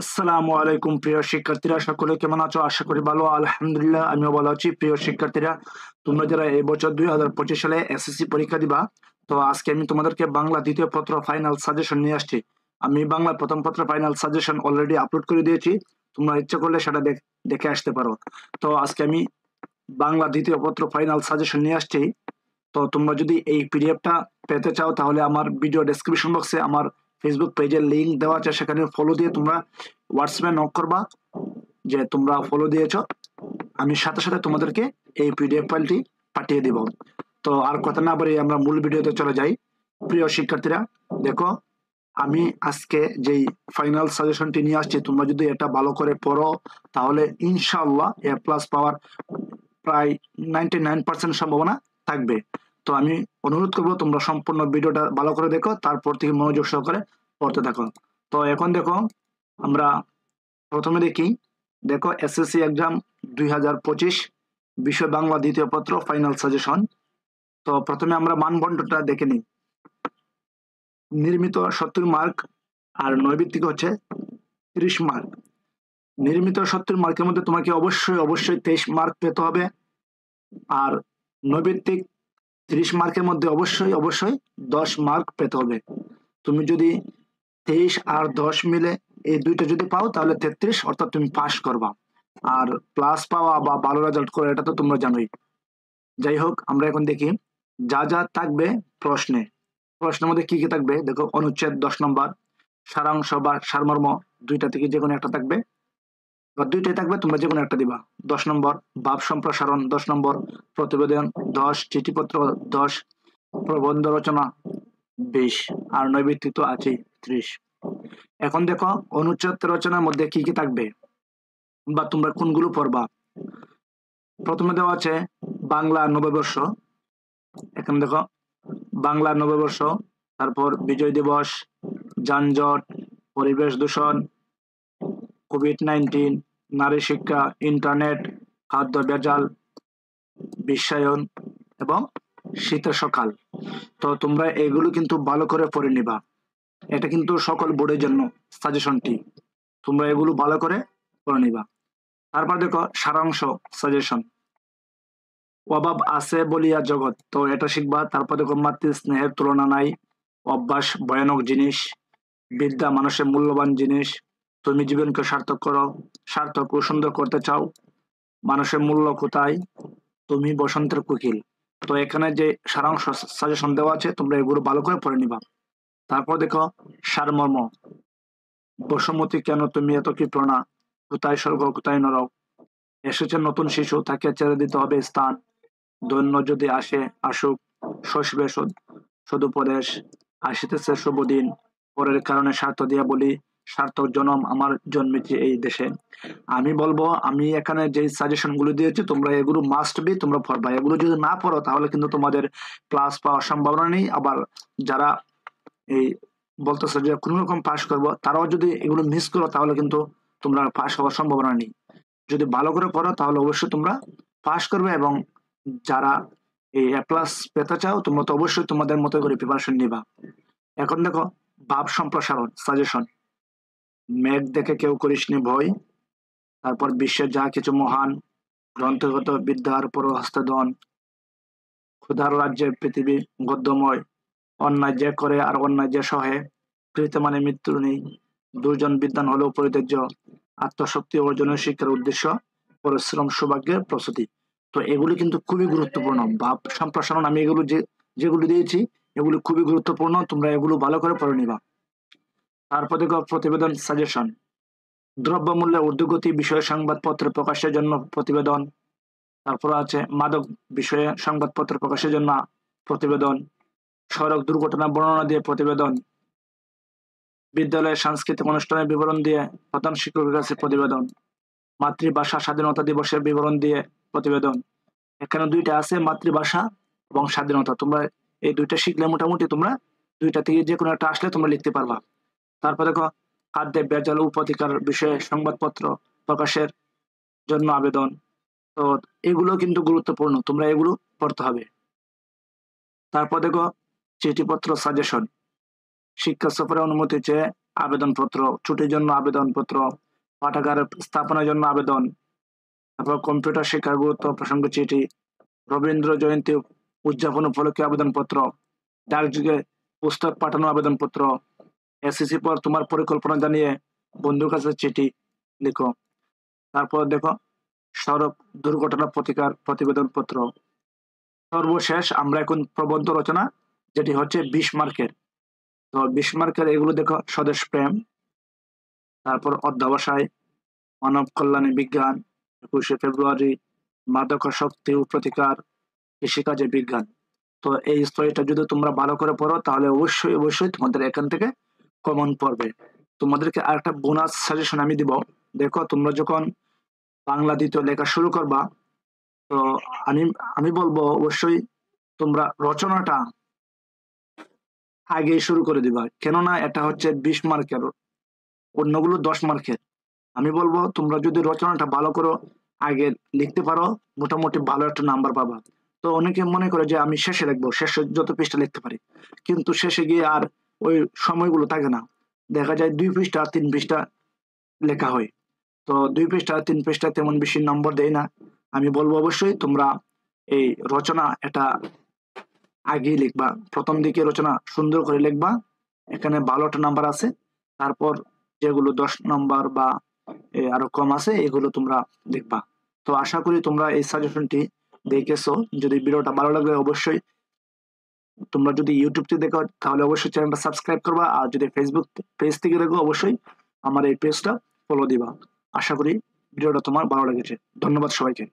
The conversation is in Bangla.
আসসালামু আলাইকুম প্রিয় শিক্ষার্থীরা, সকলে কেমন আছো? আশা করি ভালো। আলহামদুলিল্লাহ, আমিও ভালো আছি। প্রিয় শিক্ষার্থীরা, তোমরা যারা এই বছর 2025 সালে এসএসসি পরীক্ষা দিবা, তো আজকে আমি তোমাদেরকে বাংলা দ্বিতীয় পত্র ফাইনাল সাজেশন নিয়ে আসছি। আমি বাংলা প্রথম পত্র ফাইনাল সাজেশন অলরেডি আপলোড করে দিয়েছি। তোমরা ইচ্ছা করলে সেটা দেখে আসতে পারো। তো আজকে আমি বাংলা দ্বিতীয় পত্র ফাইনাল সাজেশন নিয়ে আসছি। তো তোমরা যদি এই পিডিএফটা পেতে চাও তাহলে আমার ভিডিও ডেসক্রিপশন বক্সে আমার ফেসবুক পেজের লিংক দেওয়া আছে, সেখানে ফলো দিয়ে তোমরা হোয়াটসঅ্যাপে নক করবা যে তোমরা ফলো দিয়েছো। আমি সাথে সাথে তোমাদেরকে এই পিডিএফ ফাইলটি পাঠিয়ে দিব। তো আর কথা না বাড়িয়ে আমরা মূল ভিডিওতে চলে যাই। প্রিয় শিক্ষার্থীরা, দেখো, আমি আজকে যেই ফাইনাল সাজেশনটি নিয়ে আসছি, তোমরা যদি এটা ভালো করে পড়ো তাহলে ইনশাআল্লাহ এ প্লাস পাওয়ার প্রায় 99% সম্ভাবনা থাকবে। তো আমি অনুরোধ করবো তোমরা সম্পূর্ণ ভিডিওটা ভালো করে দেখো, তারপর থেকে মনোযোগ সহকারে পড়তে থাকো। তো এখন দেখো, আমরা প্রথমে দেখো এসএসসি এক্সাম 2025 বিষয় বাংলা দ্বিতীয় পত্র ফাইনাল সাজেশন। তো প্রথমে আমরা মানদণ্ডটা দেখে নিই। নির্মিত 70 মার্ক আর নৈবিত্তিক হচ্ছে 30 মার্ক। নির্মিত 70 মার্কের মধ্যে তোমাকে অবশ্যই 23 মার্ক পেতে হবে, আর নৈবিত্তিক 30 মার্কের মধ্যে অবশ্যই 10 মার্ক পেতে হবে। তুমি যদি 23 আর 10 মিলে এই দুইটা যদি পাও তাহলে 33, অর্থাৎ তুমি পাস করবা। আর প্লাস পাওয়া বা ভালো রেজাল্ট করা এটা তো তোমরা জানোই। যাই হোক, আমরা এখন দেখি যা যা থাকবে প্রশ্নের মধ্যে কি কি থাকবে। দেখো, অনুচ্ছেদ 10 নম্বর, সারাংশ বা সারমর্ম দুইটা থেকে যে কোনো একটা থাকবে, বা দুইটাই থাকবে, তোমরা যে কোনো একটা দিবা। 10 নম্বর ভাব সম্প্রসারণ, 10 নম্বর প্রতিবেদন 10, চিঠিপত্র 10, প্রবন্ধ রচনা 20, আর নৈবিত্তিক তো আছেই 30। এখন দেখো, অনুচ্ছেদ রচনার মধ্যে কি কি থাকবে বা তোমরা কোনগুলো পড়বা। প্রথমে দেওয়া আছে বাংলা নববর্ষ। এখানে দেখো, বাংলা নববর্ষ, তারপর বিজয় দিবস, যানজট, পরিবেশ দূষণ, কোভিড-19, নারী শিক্ষা, ইন্টারনেট, খাদ্য ভেজাল, বিশ্বায়ন এবং শীতের সকাল। তো তোমরা এগুলো কিন্তু ভালো করে পড়ে নিবা। এটা কিন্তু সকল বোর্ডের জন্য সাজেশনটি, তোমরা এগুলো ভালো করে পড়ে নিবা। তারপর দেখো সারাংশ সাজেশন, অভাব আছে বলিয়া জগৎ, তো এটা শিখবা। তারপর দেখো মাতৃ স্নেহের তুলনা নাই, অভ্যাস ভয়ানক জিনিস, বিদ্যা মানুষের মূল্যবান জিনিস, তুমি জীবনকে সার্থক করো, সার্থক ও সুন্দর করতে চাও, মানুষের মূল্য কোথায়, তুমি বসন্তের কোকিল। তো এখানে যে সারাংশ সাজেশন দেওয়া আছে, তোমরা এগুলো ভালো করে পড়ে নিবা। তারপর দেখো সারমর্ম, বসুমতী কেন তুমি এত কৃপণা, কোথায় স্বর্গ কোথায় নরক, এসেছে নতুন শিশু, তাকে ছেড়ে দিতে হবে স্থান, দৈন্য যদি আসে আসুক, শৈশবে সদুপদেশ, আসিতেছে শুভদিন, পরের কারণে স্বার্থ দিয়া বলি, সার্থক জনম আমার জন্মেছে এই দেশে। আমি বলবো, আমি এখানে যে সাজেশন গুলো দিয়েছি তোমরা এগুলো মাস্ট বি তোমরা পড়বা। এগুলো যদি না পড়ো তাহলে কিন্তু তোমাদের প্লাস পাওয়ার সম্ভাবনা নেই। আবার যারা এই বলতেছে যে কোনো রকম পাস করবো, তারাও যদি এগুলো মিস করো তাহলে কিন্তু তোমরা পাস হওয়ার সম্ভাবনা নেই। যদি ভালো করে পড়ো তাহলে অবশ্যই তোমরা পাস করবে, এবং যারা এই এ প্লাস পেতে চাও তোমরা তো অবশ্যই তোমাদের মতো করে প্রিপারেশন নিবা। এখন দেখো ভাব সম্প্রসারণ সাজেশন, মেঘ দেখে কেউ করিসনি ভয়, তারপর বিশ্বের যা কিছু মহান, গ্রন্থগত বিদ্যার পর হস্তদন, ক্ষুধার রাজ্যের পৃথিবী গদ্যময়, অন্যায় যে করে আর অন্যায় যে সহে, পৃথিবীতে মানে মৃত্যু নেই, দুর্জন বিদ্যান হলেও পরিত্যাজ্য, আত্মশক্তি অর্জনের শিক্ষার উদ্দেশ্য, পরিশ্রম সৌভাগ্যের প্রস্তুতি। তো এগুলি কিন্তু খুবই গুরুত্বপূর্ণ। ভাব সম্প্রসারণ আমি এগুলো যেগুলো দিয়েছি এগুলো খুবই গুরুত্বপূর্ণ, তোমরা এগুলো ভালো করে পড়ে নিবা। তারপর দেখো প্রতিবেদন সাজেশন, দ্রব্যমূল্যের ঊর্ধ্বগতি বিষয়ে সংবাদপত্র প্রকাশের জন্য প্রতিবেদন। তারপর আছে মাদক বিষয়ে সংবাদপত্র প্রকাশের জন্য প্রতিবেদন, সড়ক দুর্ঘটনা বর্ণনা দিয়ে প্রতিবেদন, বিদ্যালয়ের সাংস্কৃতিক অনুষ্ঠানের বিবরণ দিয়ে প্রধান শিক্ষকের কাছে প্রতিবেদন, মাতৃভাষা স্বাধীনতা দিবসের বিবরণ দিয়ে প্রতিবেদন। এখানে দুইটা আছে, মাতৃভাষা এবং স্বাধীনতা। তোমরা এই দুইটা শিখলে মোটামুটি তোমরা দুইটা থেকে যে কোনো একটা আসলে তোমরা লিখতে পারবা। তারপর দেখো খাদ্যে ভেজাল ও প্রতিকার বিষয়ে সংবাদপত্র প্রকাশের জন্য আবেদন। তো এগুলো কিন্তু গুরুত্বপূর্ণ, তোমরা এগুলো পড়তে হবে। তারপর দেখো চিঠিপত্র সাজেশন, শিক্ষা সফরের অনুমতি চেয়ে আবেদনপত্র, ছুটির জন্য আবেদনপত্র, পাঠাগার স্থাপনের জন্য আবেদন, তারপর কম্পিউটার শিক্ষার গুরুত্ব প্রসঙ্গে চিঠি, রবীন্দ্র জয়ন্তী উদযাপন উপলক্ষে আবেদনপত্র, ডাকযোগে পুস্তক পাঠানো আবেদনপত্র, এসএসসি পর তোমার পরিকল্পনা জানিয়ে বন্ধুর কাছে চিঠি লিখো। তারপর দেখো সড়ক দুর্ঘটনা প্রতিকার প্রতিবেদন পত্র। সর্বশেষ আমরা এখন প্রবন্ধ রচনা, যেটি হচ্ছে 20 মার্কের। তো 20 মার্কের এগুলো দেখো স্বদেশ প্রেম, তারপর অধ্যবসায়, মানব কল্যাণে বিজ্ঞান, 21শে ফেব্রুয়ারি, মাদকাসক্তি ও প্রতিকার, কৃষিকাজে বিজ্ঞান। তো এই স্টোরিটা যদি তোমরা ভালো করে পড়ো তাহলে অবশ্যই তোমাদের এখান থেকে কমন পড়বে। তোমাদেরকে আরেকটা বোনাস সাজেশন আমি দিব। দেখো তোমরা যখন বাংলা দ্বিতীয় লেখা শুরু করবা, তো আমি আমি বলবো অবশ্যই তোমরা রচনাটা আগেই শুরু করে দিবা, কেননা এটা হচ্ছে 20 মার্কের, অন্যগুলো 10 মার্কের। আমি বলবো তোমরা যদি রচনাটা ভালো করো, আগে লিখতে পারো, মোটামুটি ভালো একটা নাম্বার পাবা। তো অনেকে মনে করে যে আমি শেষে লিখবো, শেষে যত পৃষ্ঠা লিখতে পারি, কিন্তু শেষে গিয়ে আর ওই সময়গুলো থাকে না। দেখা যায় 2 পৃষ্ঠা 3 পৃষ্ঠা লেখা হয়। তো 2 পৃষ্ঠা 3 পৃষ্ঠা তেমন বেশি নম্বর দেয় না। আমি বলবো অবশ্যই তোমরা এই রচনা এটা আগেই লিখবা, প্রথম দিকে রচনা সুন্দর করে লিখবা, এখানে ভালো একটা নাম্বার আছে। তারপর যেগুলো 10 নম্বর বা আরো কম আছে এগুলো তোমরা দেখবা। তো আশা করি তোমরা এই সাজেশনটি দেখেছো। যদি ভিডিওটা ভালো লাগে অবশ্যই, তোমরা যদি ইউটিউব থেকে দেখো তাহলে অবশ্যই চ্যানেলটা সাবস্ক্রাইব করবা, আর যদি ফেসবুক পেজ থেকে দেখো অবশ্যই আমার এই পেজটা ফলো দিবা। আশা করি ভিডিওটা তোমার ভালো লেগেছে। ধন্যবাদ সবাইকে।